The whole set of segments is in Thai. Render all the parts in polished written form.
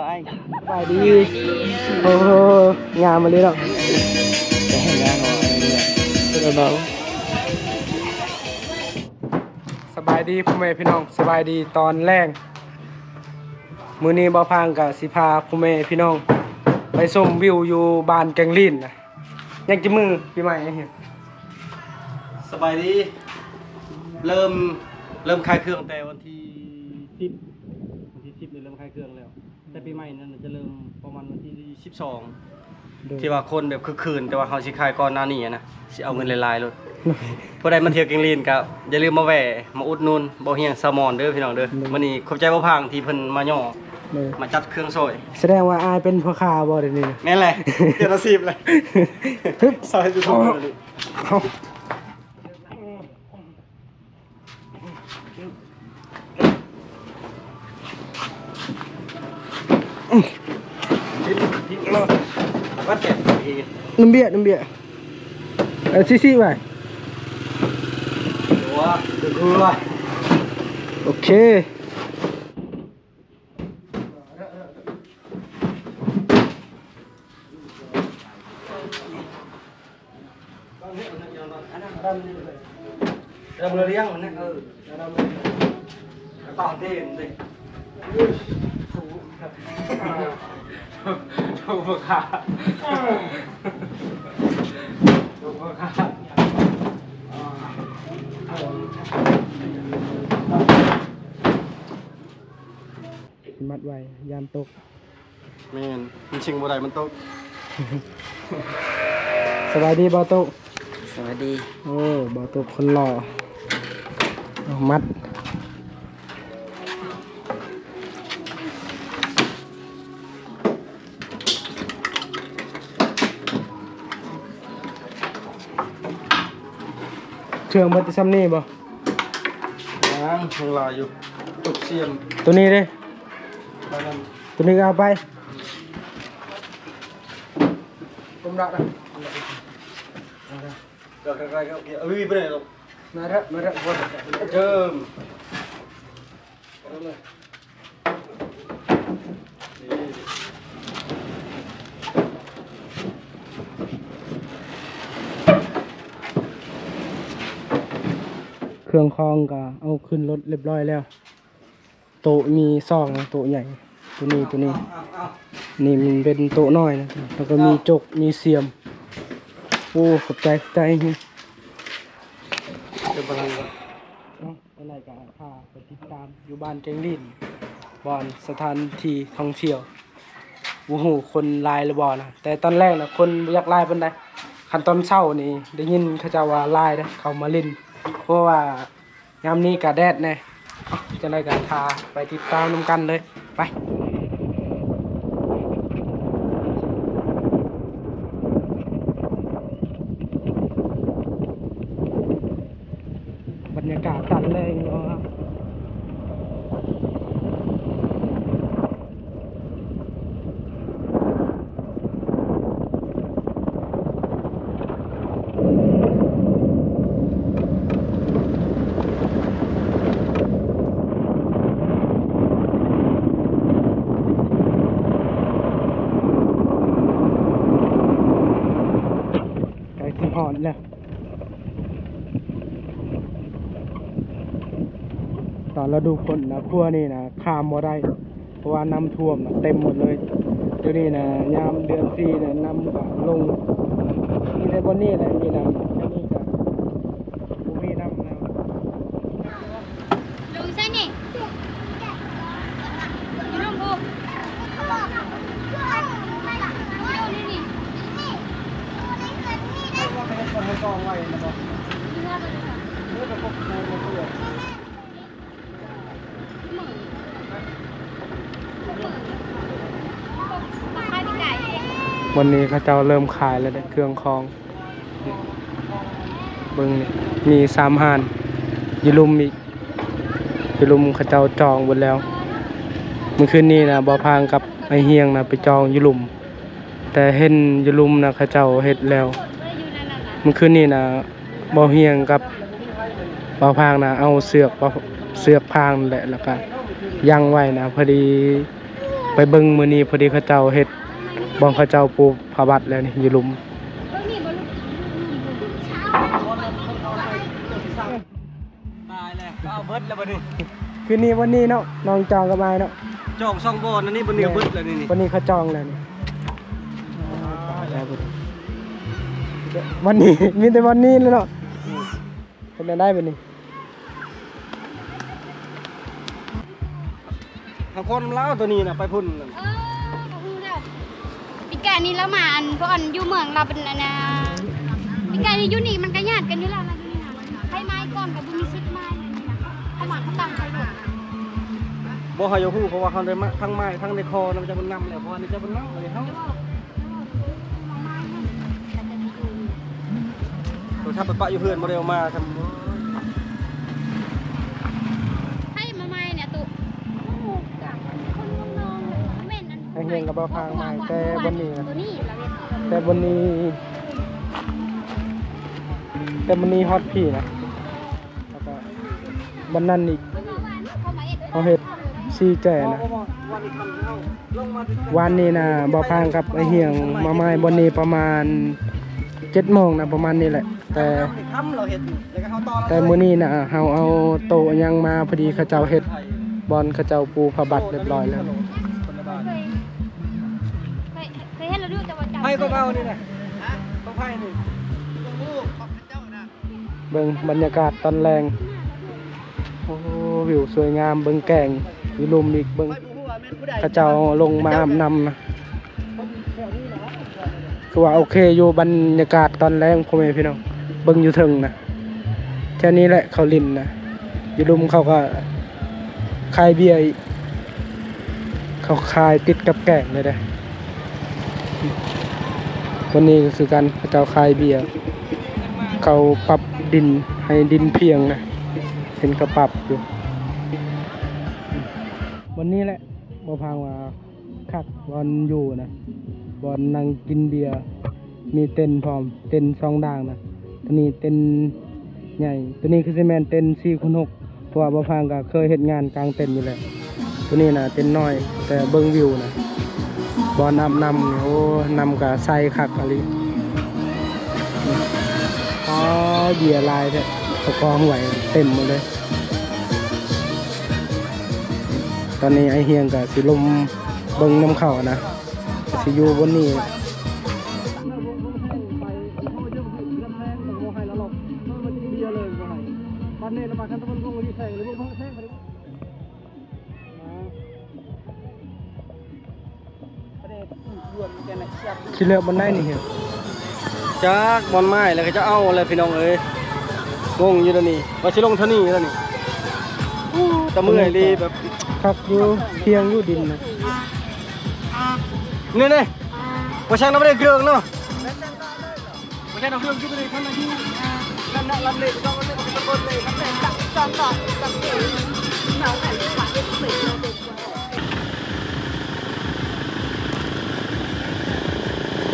ไอ้สบายดีโอ้โหงามมาเลยเนาะจะเห็นงานของไอ้เนี่ย เป็นเบาสบายดีพ่อแม่พี่น้องสบายดีตอนแรกมื้อนี้บ่พังกับสิพาพ่อแม่พี่น้องไปชมวิวอยู่บ้านแกงลินนะยังจะมือปีใหม่เห็น สบายดีเริ่มคลายเครื่องแต่วันที่10เนี่ยเริ่มคลายเครื่องแล้วแต่ปีใหม่นั้นจะเริ่มประมาณวันที่12ที่ว่าคนแบบคึกคืนแต่ว่าเขาสิคลายก่อนหน้านี้นะสิเอาเงินหลายๆเลยผู้ใดมาเที่ยวแกงลีนก็อย่าลืมมาแวะมาอุดหนุนบ่เฮียงแซลมอนเด้อพี่น้องเด้อมื้อนี้ขอบใจบ่พังที่เพิ่นมาย่อมาจัดเครื่องซอยแสดงว่าอายเป็นพ่อค้าบ่เดี๋ยวนี้นะ แม่นแหละเกี่ยวกับอาชีพเลยซอยทุกคนเลย วัดเจ็ดน้ำเบี้ยซี่ๆไป ตัวคือว่า โอเคเราเลี้ยงมันนะตอนที่นี่ถูกขาถูกขามัดไว้ยามตกแม่นมันชิงบ่ได้มันตก สบายดีบ่าวตก สวัสดี โอ้บ่าวตกคนหล่อเอามัดเครื่องมัดที่ซ้ำนี่บ่ยังเวลาอยู่ตกเสียม ตัวนี้เด้ ไปนั่น ตัวนี้ก็เอาไปก้มรักนะ ก็ใกล้ๆก็วิ่งไปไหนลูก มาเถอะบ่ เจิมเครื่องคองก็เอาขึ้นรถเรียบร้อยแล้วโต๊ะมีซองโต๊ะใหญ่ตัวนี้นี่มันเป็นโต๊ะน้อยนะแล้วก็มีจกมีเสียมโอ้ขอบใจนี่ เป็นพลัง อะไรกันพาไปติดตามอยู่บ้านแกงลินบอนสถานที่ท่องเที่ยวโอ้โหคนหลายเลยบ่นะแต่ตอนแรกนะคนบ่อยากหลายปานใดคันตอนเช้านี่ได้ยินเขาเจ้าว่าหลายนะเขามาเล่นเพราะว่ายามนี้ก็แดดแน่จะได้กันพาไปติดตามนำกันเลยไปบรรยากาศตันเลยเนาะไก่ที่หอนเนี่ยตอนเราดูฝนนะครัวนี่นะข้ามบ่ได้เพราะว่าน้ำท่วมนะเต็มหมดเลยเดี๋ยวนี้นะยามเดือน4เนี่ยน้ำก็ลงมีในบนนี้แหละมีน้ำอันนี้ก็บ่มีน้ำแล้ว ลุงใช่นี่ลุงดูนี่นี่ ให้กองไว้นะบ่ วันนี้เขาเจ้าเริ่มขายแล้วได้เครื่องคองเบิ่งนี่มี3ห่านอยู่ลุมอีกอยู่ลุมเขาเจ้าจองหมดแล้วเมื่อคืนนี้นะบ่พางกับไอ้เฮียงนะไปจองอยู่ลุมแต่เห็นอยู่ลุมนะเขาเจ้าเฮ็ดแล้วเมื่อคืนนี้นะบ่เฮียงกับบ่พางนะเอาเสือกพางนั่นแหละแล้วก็ยังไว้นะพอดี ไปเบิ่งมื้อนี้พอดีเขาเจ้าเฮ็ดบ่องเขาเจ้าปลูกผาบัดแล้วนี่อยู่หลุม ตายแล้วเอาเบิดแล้วบัดนี้ คืนนี้วันนี้เนาะน้องจองกับไม้เนาะ จอง2บ่อนอันนี้บ่เหนียวเบิดแล้วนี่ วันนี้เขาจองแล้วนี่วันนี้ มีแต่วันนี้แล้วเนาะเป็นได้บัดนี้ ทางคนลาวตัวนี้น่ะไปพุ่นนั่น ก็ฮู้แล้วปีกายนี้แล้วมาอันเพราะอันอยู่เมืองเราเป็นอันน่ะปีกายนี้อยู่นี่มันก็ญาติกันอยู่แล้วนะอยู่นี่นะไผไม้ก่อนกับบุญมีสิทธิ์ไม้เลยนี่นะเขามาเขาตั้งใจด้วย บ่ให้อยู่ฮู้เพราะว่าเขาได้มาทั้งไม้ทั้งในคอนํจะมันนำแล้วเพราะว่านี่จะมันนำเลยเฮาตัวทับปะอยู่เฮือนบ่ได้เอามาทำ ให้มาไม้เนี่ยตุคนงงๆเลยแม่นอัน ให้เฮียงกับบ่พางไม้แต่วันนี้นะ ตัวนี้เราเรียน แต่วันนี้ฮอตพี่นะแล้วก็วันนั้นอีกเขาเฮ็ดซีแก่นะวันนี้นะบ่พางกับไอเฮียงมาไม้บนนี้ประมาณ7 โมงนะประมาณนี้แหละแต่มื้อนี้นะเฮาเอาโต๊ะยังมาพอดีเขาเจ้าเฮ็ดบอลเขาเจ้าปูผ้าบัดเรียบร้อยแล้ว เคยเห็นเราดูแต่ว่าจำ ไพ่ก็เบานี่แหละต้องไพ่นี่ เบิ่งบรรยากาศตอนแรงโอ้วิวสวยงามเบิ่งแก่งมีลมอีกเบิ่งเขาเจ้าลงมาอาบน้ำนะคือว่าโอเคอยู่บรรยากาศตอนแรงพ่อแม่พี่น้องเบิ่งอยู่เทิงนะแค่นี้แหละเขาลินนะอยู่ลุมเขาก็คายเบียร์อีกเขาคายติดกับแก่งเลยเด้อวันนี้ก็คือการเขาเจ้าคายเบียร์เขาปรับดินให้ดินเพียงนะเห็นกระปรับอยู่วันนี้แหละบ่พังว่าคักบอลอยู่นะบอลนั่งกินเบียร์มีเต็นพร้อมเต็น2 ด่างนะตัวนี้เต็นใหญ่ตัวนี้คือซีเมนเต็น4x6เพราะว่าบ่พังก็เคยเฮ็ดงานกลางเต็นอยู่แล้วตัวนี้นะเต็นน้อยแต่เบิ่งวิวนะบอลอาบน้ำนี่โอ้น้ำก็ใสคักอะไรอ๋อเบียร์ลายแท้ตะกองไหวเต็มหมดเลยตอนนี้ไอเฮียงกับสิลมเบิ่งน้ำเข้านะสิอยู่บนนี้คิดเลือกบนได้นี่เฮีย จากบอลไม้แล้วก็จะเอาอะไรพี่น้องเอ้ยงงอยู่แล้วนี่ว่าสิลงเท่านี้แล้วนี่แต่เมื่อยดีแบบ คักอยู่เพียงอยู่ดินนะ นี่นี่ว่าช่างเราไม่ได้เครื่องเนาะว่าช่างเราเครื่องคิดไปเลยท่านนาทีนั่นน่ะลำเล็กต้องลำเล็กตะโกนเลยลำเล็กจับจอมต่อจับเก๋หนาวไหนจะขาดเด็กเด็กเราเด็ก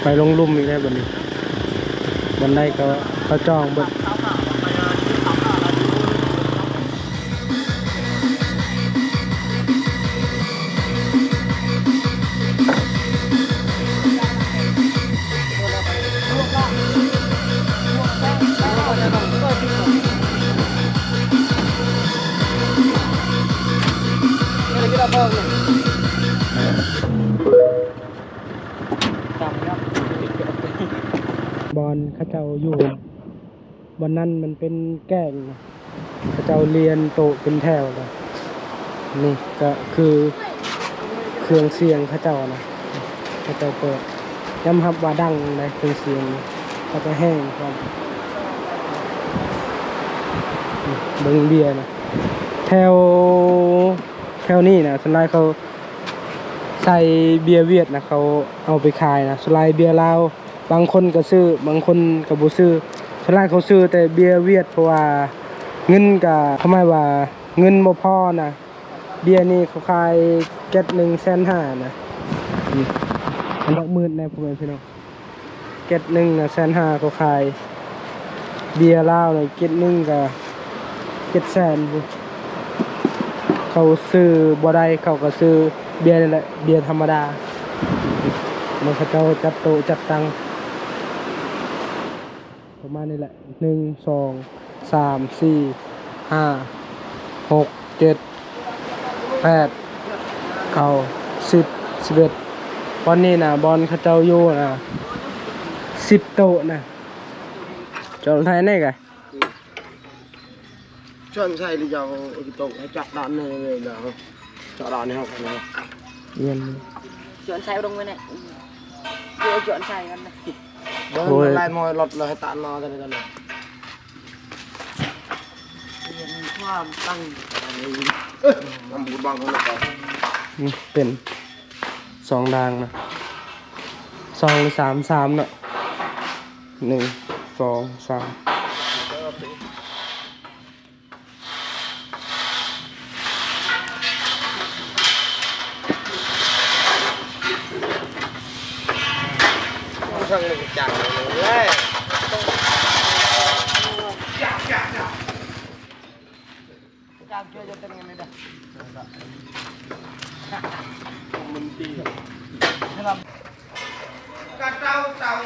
ไปลงลุ่มอีกแล้วบัดนี้บันไดก็เขาจ้องเบิดบอลเขาเจ้าอยู่บอลนั้นมันเป็นแก้งนะเขาเจ้าเรียนโตะเป็นแถวเลยนี่ก็คือเครื่องเสียงเขาเจ้านะเขาเจ้าเปิดย้ำรับว่าดังในเครื่องเสียงเขาจะแห้งครับเบิ้งเบียร์นะแถวนี้นะสไลด์เขาใส่เบียร์เวียดนะเขาเอาไปขายนะสไลด์เบียร์ลาวบางคนก็ซื้อบางคนก็บ่ซื้อสไลด์เขาซื้อแต่เบียร์เวียดเพราะว่าเงินก็ทำไมว่าเงินบ่พอนะเบียร์นี่เขาขายแก๊ส150,000นะอันละหมื่นในพวกพี่น้องแก๊ส1น่ะ150,000เขาขายเบียร์ลาวนี่แก๊ส1ก็700,000 เขาซื้อบ่ได้เขาก็ซื้อเบียร์นี่แหละเบียร์ธรรมดามันเขาเจ้าจัดโต๊ะจัดตังประมาณนี้แหละ1 2 3 4 5 6 7 8เขา10 11วันนี้นะบอลเขาเจ้าอยู่นะ10 โต๊ะนะจอดไทยได้ไง chọn xài thì giờ cái tổ chặt đạn này là chọn đạn này học này เรียน chọn sai đông bên này vừa chọn sai con này Ôi. Lại mồi lọt là tạn nó đây này hoa tăng làm bút bằng không được đâu เป็น2 ดางนะ2 หรือ 3 เนาะ1 2 3 thằng này chẳng đấy cam chưa cho tên này đây mình đi thế là cắt trâu trâu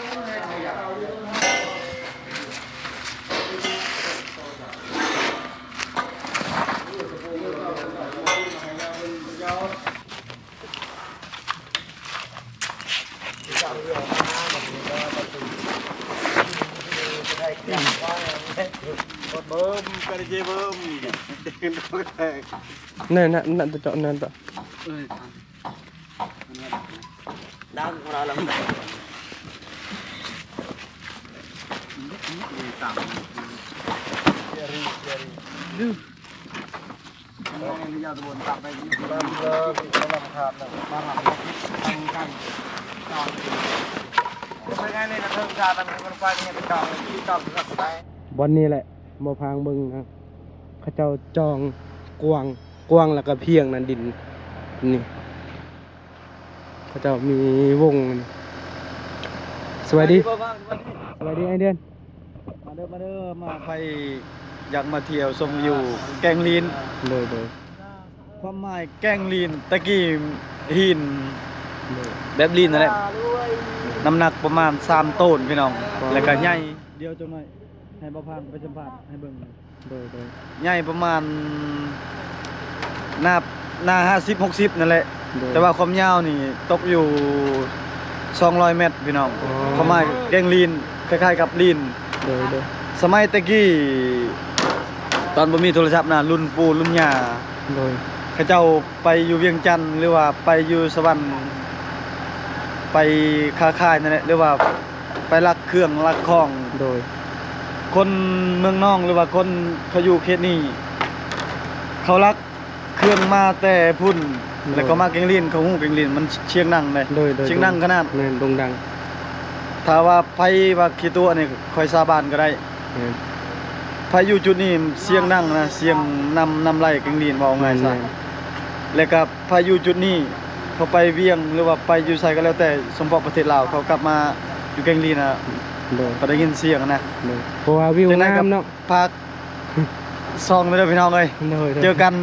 bơm cái gì bơmนั่นจะเจาะนั่นต่อ đang của nó làm nàyบอนนี้แหละมาพางเบิ่งนะเขาเจ้าจองกวางแล้วก็เพียงนั่นดินนี่เขาเจ้ามีวงนี่สวัสดีไอเดือน มาเด้อมาไปอยากมาเที่ยวชมวิวแกงลีน เลย ความหมายแกงลีนตะกี้หินแบบลีนนั่นแหละน้ำหนักประมาณ3 ต้นพี่น้องแล้วก็ใหญ่เดียวจังหน่อยให้บ่พางไปสัมภาษณ์ให้เบิ่ง เลย ใหญ่ประมาณหน้า50-60นั่นแหละแต่ว่าความยาวนี่ตกอยู่200 เมตรพี่น้องความหมายแกงลีนคล้ายๆกับลีน เลย สมัยตะกี้ตอนบ่มีโทรศัพท์นะรุ่นปู่รุ่นย่า เลย เขาเจ้าไปอยู่เวียงจันทน์หรือว่าไปอยู่สวรรค์ไปค้าขายนั่นแหละหรือว่าไปลักเครื่องลักของ โดย คนเมืองนอกหรือว่าคนเขาอยู่เขตนี้เขาลักเครื่องมาแต่พุ่นแล้วก็มาเกงลินเขาฮู้เกงลินมันเชียงนั่งเลย เลย เชียงนั่งขนาด แม่นดงดัง ถ้าว่าไผว่าขี้ตัวนี่ค่อยสาบานก็ได้ แม่น ไผอยู่จุดนี้เสียงนั่งนะเสียงนำไล่เกงลินว่าเอาไงซะ แล้วก็พายุจุดนี้เขาไปเวียงหรือว่าไปอยู่ไสก็แล้วแต่สมพาะประเทศลาวเขากลับมาอยู่แกงลีนะ เลย ก็ได้ยินเสียงนะ เพราะว่าวิว จากนั้น งา ก็ มเนาะ พักซองเลยเด้อพี่น้องเอ้ย เลย เจอกัน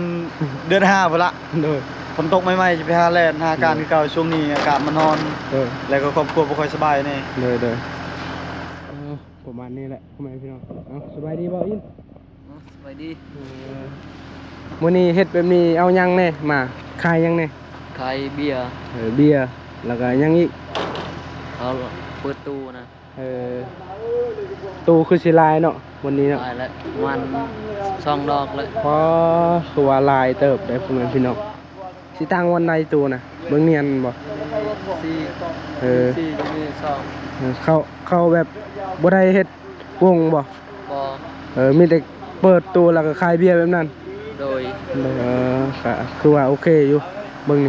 เดือน5พุ่นละ เลย ฝนตกใหม่ๆจะไปหาแล่นหาการคือเก่าช่วงนี้อากาศมันร้อน เลย แล้วก็ครอบครัวบ่ค่อยสบายนี่ เลยประมาณนี้แหละพ่อแม่พี่น้องสบายดีบ่อิน vậy đi มื้อนี้เฮ็ดแบบนี้เอายังแน่มาขายยังแน่ khai bia เบียร์แล้วก็ยังอีก bữa tu nè ตูคือสิลายเนาะวันนี้เนาะ lại lại ngoan xong đọt lại เพราะคือว่าลายเติบได้พ่อแม่พี่น้องสิตั้งวันใดตูนะเบิ่งเนียนบ่ si เออ si cho nên xong เข้าแบบบ่ได้เฮ็ดวงบ่ bò มีแต่เปิดตัวแล้วก็ขายเบียร์แบบนั้น rồi ก็คือว่าโอเคอยู่เบิ่ง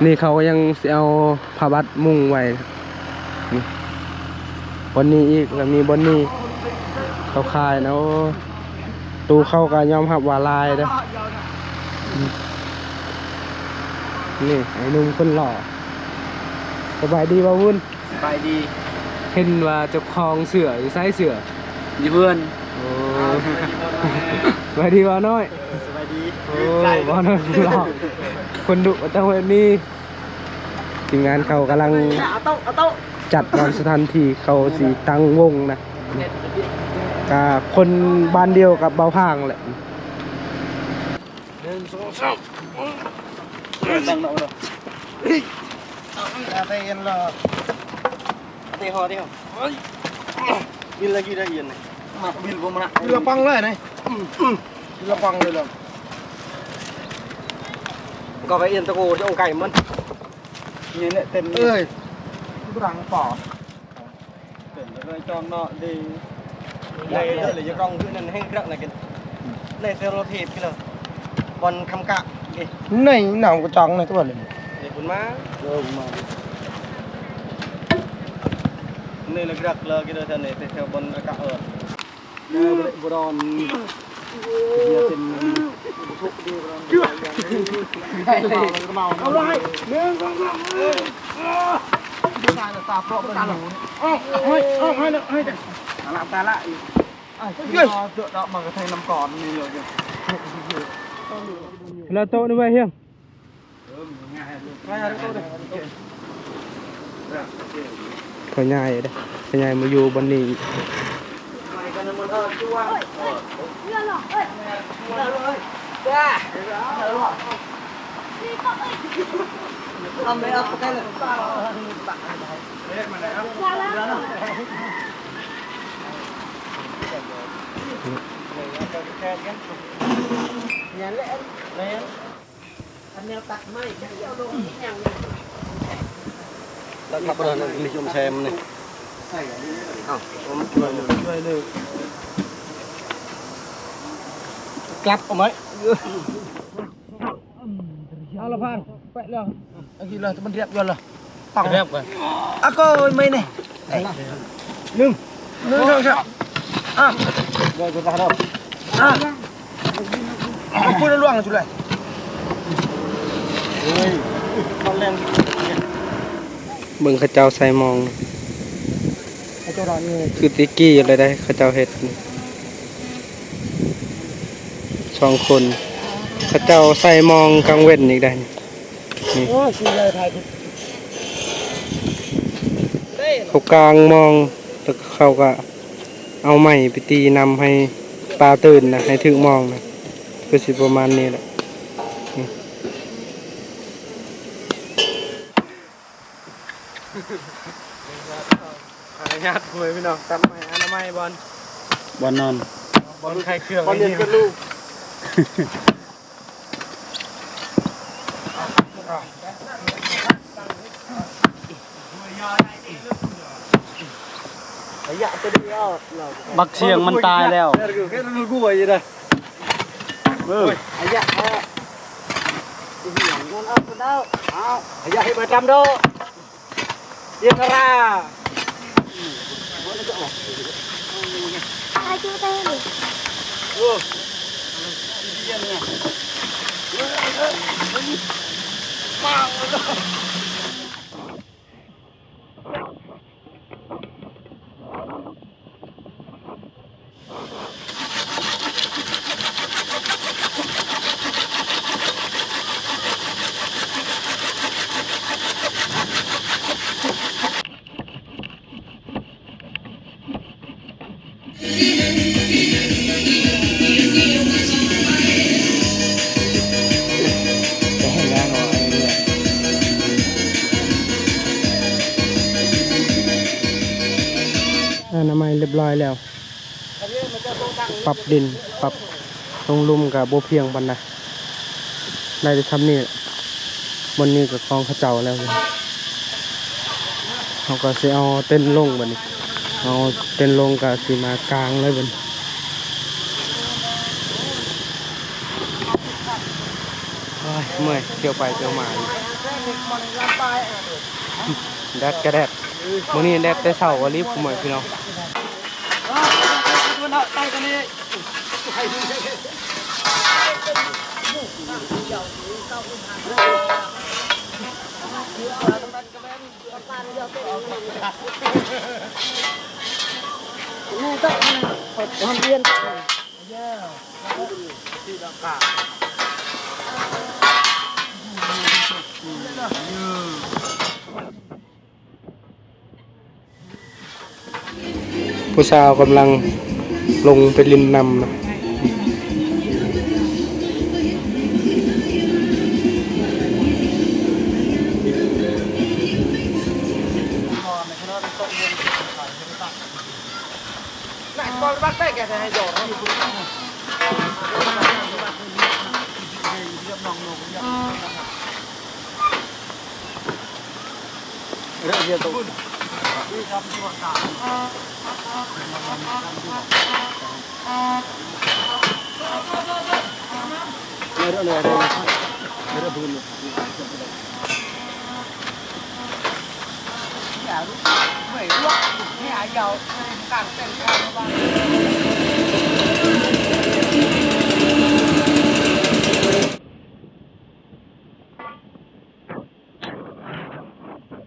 นี่เขาก็ยังสิเอาผ้าบัดมุงไว้นี่บอนนี้อีกแล้วมีบอนนี้เขาขายนะโอ้ตูเข้าก็ยอมรับว่าลายเด้อนี่ไอ้หนุ่มคนหล่อสบายดีบ่วุ่น bài đi เห็นว่าเจ้าของเสืออยู่ไซเสือ đi vươn โอ้ สบายดีบ่น้อย สบาย ดี โอ้บ่นอนหลอกคนดุแต่วันนี้ทีมงานเขากำลัง เอาโต๊ะเอาโต๊ะ จัดบอนสถานที่เขาสีตั้งวงนะกับคนบ้านเดียวกับเบาพางแหละ ตั้งเอาเนาะเตยนละเตยหอเตยหอบินlagi dah ian ni mak bil gua mana bil lapang lah ni bil lapangเลยล่ะก็ไปเอียนตะโกจะเอาไก่มันนี่เนี่ยเต็มเอ้ยกูรังปอดเต็มเลยจองเนาะดีในเลยจะกองขึ้นนั่นให้กระไหนกันในเซโรทีฟกันเลยบอลคำกะนี่หนาวกระจองเลยทุกวันเลยเด็กคุณมานี่เลยกระเลยกินเลยท่านนี่เที่ยวบนอากาศเนี่ยบดอนเนี่ยเป็นทุกดีบดอนเอาไรเนื้อสองสามดูตาตาเพราะตาหนูให้เด็กหลับตาละอีกเฮ้ยเจาะดอกมันก็ใช้น้ำก่อนนี่เลย แล้วโต๊ะนี่ไว้เฮียง ง่ายโต๊ะเลย ขยายเด้ขยายมาอยู่บนนี้ Ambil apa kan?แล้วขับรถนิยมแชมป์นี่อ้าวผมช่วยเลยกลับเอาไหมเอาละพันไปแล้วเอากี่ละมันเรียบยนละตั้งเรียบไปอ่ะก็ไม่เนี่ยหนึ่งสองสามอ่ะเดี๋ยวจะตัดเอาอ่ะพูดล่วงจุดเลยเฮ้ยเขาเล่น เบิ่งเขาเจ้าใส่มอง ไอ้เจ้าร้อนนี่ คือติกี้อะไรได้เขาเจ้าเฮ็ดสองคนเขาเจ้าใส่มองกลางเว้นอีกได้นี่ โอ้ยคือเลยไทย เขากลางมองแล้วเขาก็เอาไม้ไปตีนำให้ปลาตื่นนะให้ถึงมองนะคือสิประมาณนี้แหละอนุญาตคุยพี่น้องตัดไม้อนามัยบอล บอลนอน บอลใครเครื่อง บอลเรียนกันลูกบักเชียงมันตายแล้วแค่รู้กูไว้ยังไงไอ้ยะเงินเอาไปแล้วเอาไอ้ยะให้มาจำดูเยี่ยมรา Ai chưa tên đi.อนามัยเรียบร้อยแล้ว ปรับดินปรับลงลุ่มกับโบเพียงบันนะได้จะทำนี่บนนี้กับกองขเจ้าแล้วเขาก็จะเอาเต้นลงบันนี้เอาเต้นลงกับสีมากลางเลยบันเมื่อยเที่ยวไปเที่ยวมาแดดกระแดดวันนี้แดดแต่เช้าวันนี้ผมเหมือนพี่น้องIni tak, hampir. ผู้สาวกำลังลงไปลินนำนะ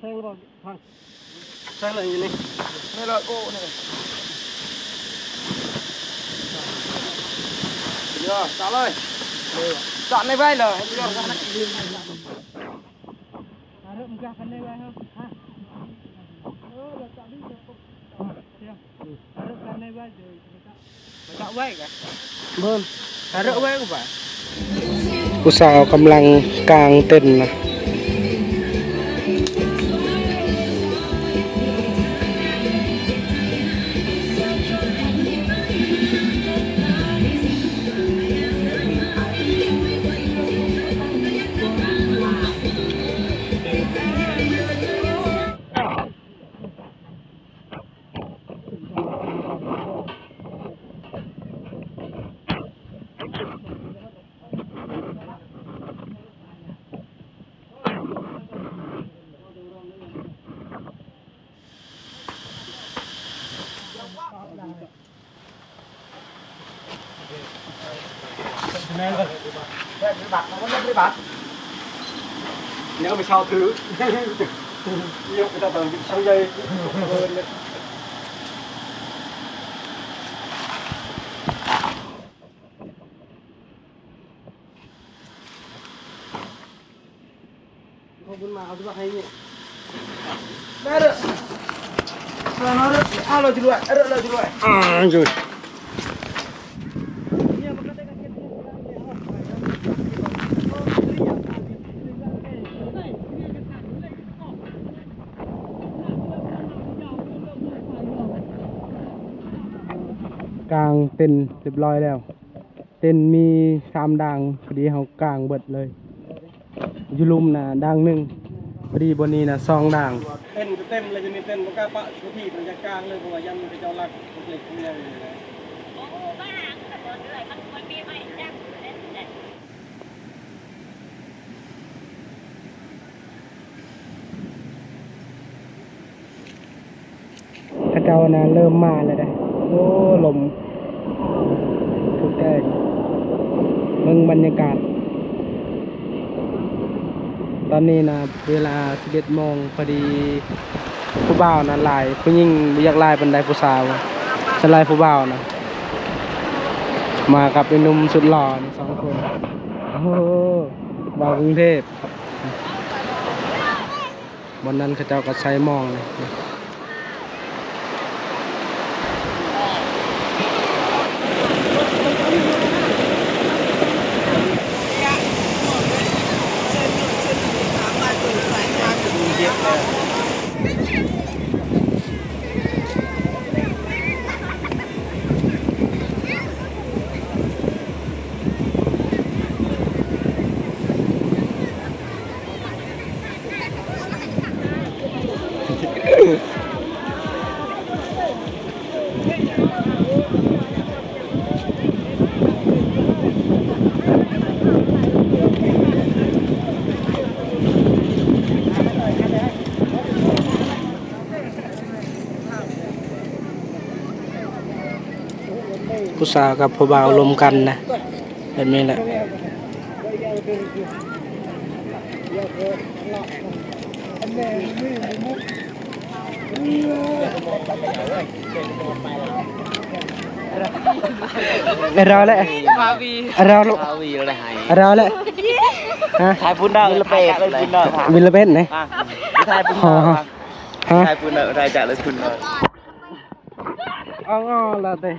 แซงก่อนพังแซงเลยอยู่นี่ นี่เลยโก้นี่เดี๋ยวจอดเลยจอดในไว้เลยเดี๋ยวกันนะ Ada muka kan ni wah. Ha. Oh, dah tak ni. Ya. Ada kan ni wah je. Tak wai ke? เบิ่ง Ada wai ke ba? ผู้สาวกำลังกางเต็นท์นะNếu mà sao thứ nhiều người ta tưởng sau dây không muốn màu cho hay nhỉ đây được nó được alo chứ loại rồi chứ loại rồi กลางเต็นท์เรียบร้อยแล้ว เต็นท์มี3ดังพอดีเขากลางเบิดเลยอยู่ลุมนะดังหนึ่งพอดีบนนี้นะ2ดัง tên là cho nên tên có các bạn có thị là càng lên của dân cái cho lạc có thể không nhau gì đấy ข้าเจ้านะเริ่มมาเลยได้โอ้ลมถูกได้มึงบรรยากาศ ตอนนี้นะเวลา11 โมงพอดีผู้บ่าวนะลายผู้หญิงบ่อยากลายบันไดผู้สาวสลายผู้บ่าวนะมากับไอ้หนุ่มสุดหล่อนี่2 คนโอ้บ่าวกรุงเทพวันนั้นเขาเจ้าก็ใช้มองเลยผู้สาวกับผู้บ่าวรวมกันนะแบบนี้แหละเราแหละเราลูกเราแหละฮะ ถ่ายพุ่นดาววิลเปตเลยพุ่นดาว วิลเลเบนไหน ถ่ายพุ่นดาว ฮะ ถ่ายพุ่นดาวถ่ายจากเลยพุ่นดาว เอางอแล้วเต้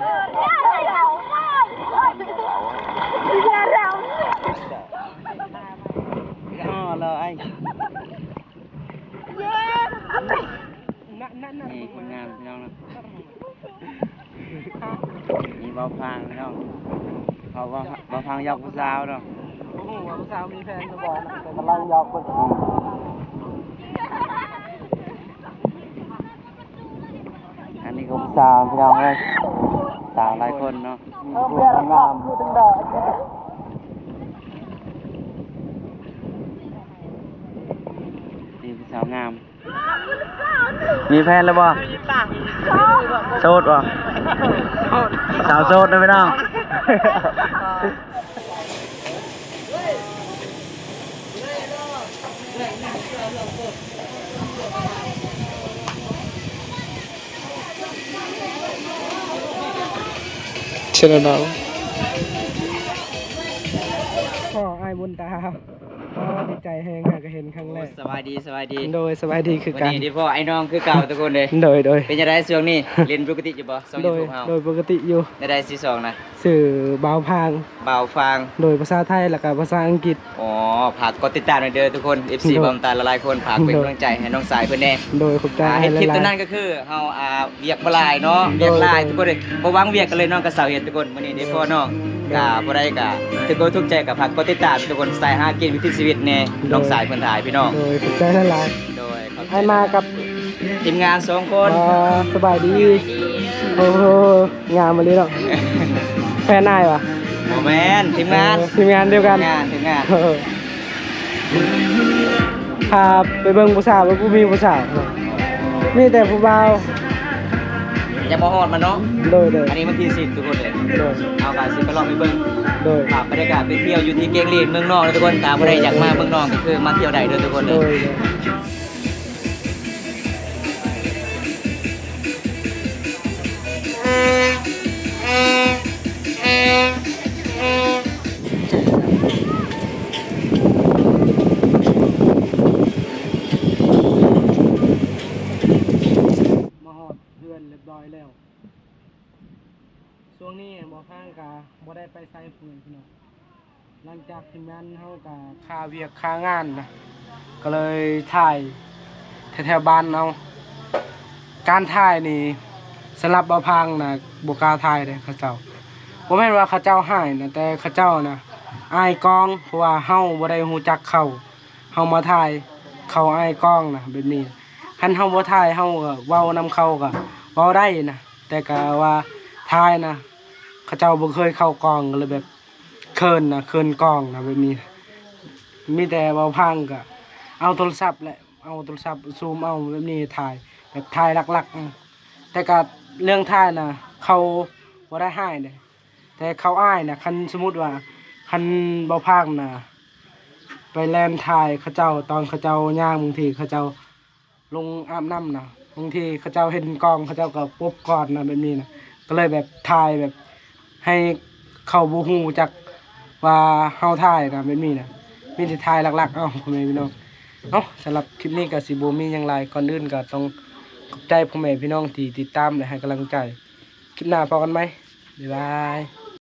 อ๋อแล้วไอ้นี่คนงานพี่น้องนะมีเบาพังพี่น้องเขาเบาพังยอกผู้สาวเนาะ โอ้โหผู้สาวมีแฟนจะบอกนะแต่กำลังหยอกคน อันนี้ก็ผู้สาวพี่น้องเลยสาวหลายคนเนาะงามนี่ผู้สาวงามมีแฟนแล้วบ่โสดบ่สาวโสดนะพี่น้อง เชิญน้องพ่อไอ้บุญตาดีใจแฮงค่ะก็เห็นครั้งแรก สบายดีสบายดี โดยสบายดีคือ วัน กัน นี้ที่พ่อไอ้น้องคือเก่าทุกคนเลย โดย เป็นยังไงช่วงนี้ เรียนปกติอยู่บ่สอง โด ยู ย ทูบเฮา โดยปกติอยู่ ได้ซีสองนะ สื่อบ่าวพาง เบาฟัง โดยภาษาไทยแล้วก็ภาษาอังกฤษ อ๋อฝากกดติดตามหน่อยเด้อทุกคน FC โดย บอมตาละลายคนฝากเป็นกำลังใจให้น้องสายเพิ่นแน่ โดยขอบใจ เฮ็ดคลิป ห ตัว ลาย นั้นก็คือเฮาเวียกบ่หลายเนาะเวียกหลายทุกคนเลยบ่วางเวียกกันเลยน้องก็เสาเฮ็ดทุกคนมื้อนี้ได้พ่อน้องก็บ่ได้ก็ทุกคนทุกใจก็ฝากกดติดตามทุกคนสายหากินวิถีชีวิตแน่น้องสายเพิ่นถ่ายพี่น้อง โดยขอบใจหลาย โดยขอบ ไอ้มากับ ทีมงาน2คน สบายดีโอ้โหงามมาเลยเนาะแฟนนายวะ บ่แม่นทีมงาน ทีมงานเดียวกัน ทีมงาน พาไปเบิ่งผู้สาวแล้วผู้มีผู้สาวมีแต่ผู้บ่าว อย่ามาฮอดมาเนาะ โดย อันนี้มันที่10ทุกคนเลย โดย เอาการสิไปลองไปเบิ่ง โดย ภาพบรรยากาศไปเที่ยวอยู่ที่เกงลีนเมืองนอกเลยทุกคนถ้าบ่ได้อยากมาเมืองนอกก็คือมาเที่ยวได้เด้อทุกคน โด เลย ยมาฮอดเพื่อนเรียบร้อยแล้วช่วงนี้บ่ข้างกะบ่ได้ไปไสฟืนพี่น้องหลังจากทีมงานเฮากะค่าเวียกค่างานนะก็เลยถ่ายแถวๆบ้านเอาการถ่ายนี่สำหรับบ่พังนะบ่กล้าถ่ายเด้เขาเจ้าบ่แม่นว่าเขาเจ้าหายนะแต่เขาเจ้านะอายกล้องเพราะว่าเฮาบ่ได้ฮู้จักเขาเฮามาถ่ายเขาอายกล้องนะแบบนี้คันเฮาบ่ถ่ายเฮาก็เว้านำเขาก็เว้าได้นะแต่ก็ว่าถ่ายนะเขาเจ้าบ่เคยเข้ากล้องก็เลยแบบเขินนะเขินกล้องนะแบบนี้มีแต่เว้าพังก็เอาโทรศัพท์แหละเอาโทรศัพท์ซูมเอาแบบนี้ถ่ายแบบถ่ายหลักๆแต่ก็เรื่องถ่ายนะเขาบ่ได้ให้เด้แต่เขาอ้ายนะคันสมมุติว่าคันเว้าพังนะไปแล่นถ่ายเขาเจ้าตอนเขาเจ้าย่างบางทีเขาเจ้าลงอาบน้ำนะบางทีเขาเจ้าเห็นกล้องเขาเจ้าก็ปบก่อนนะแบบนี้นะก็เลยแบบถ่ายแบบให้เขาบ่ฮู้จักว่าเฮาถ่ายนะแบบนี้นะมีแต่ถ่ายหลักๆเอ้าพ่อแม่พี่น้องเนาะสำหรับคลิปนี้ก็สิบ่มีหยังหลายก่อนอื่นก็ต้องขอบใจพ่อแม่พี่น้องที่ติดตามและให้กำลังใจคลิปหน้าพบกันไหมบ๊ายบาย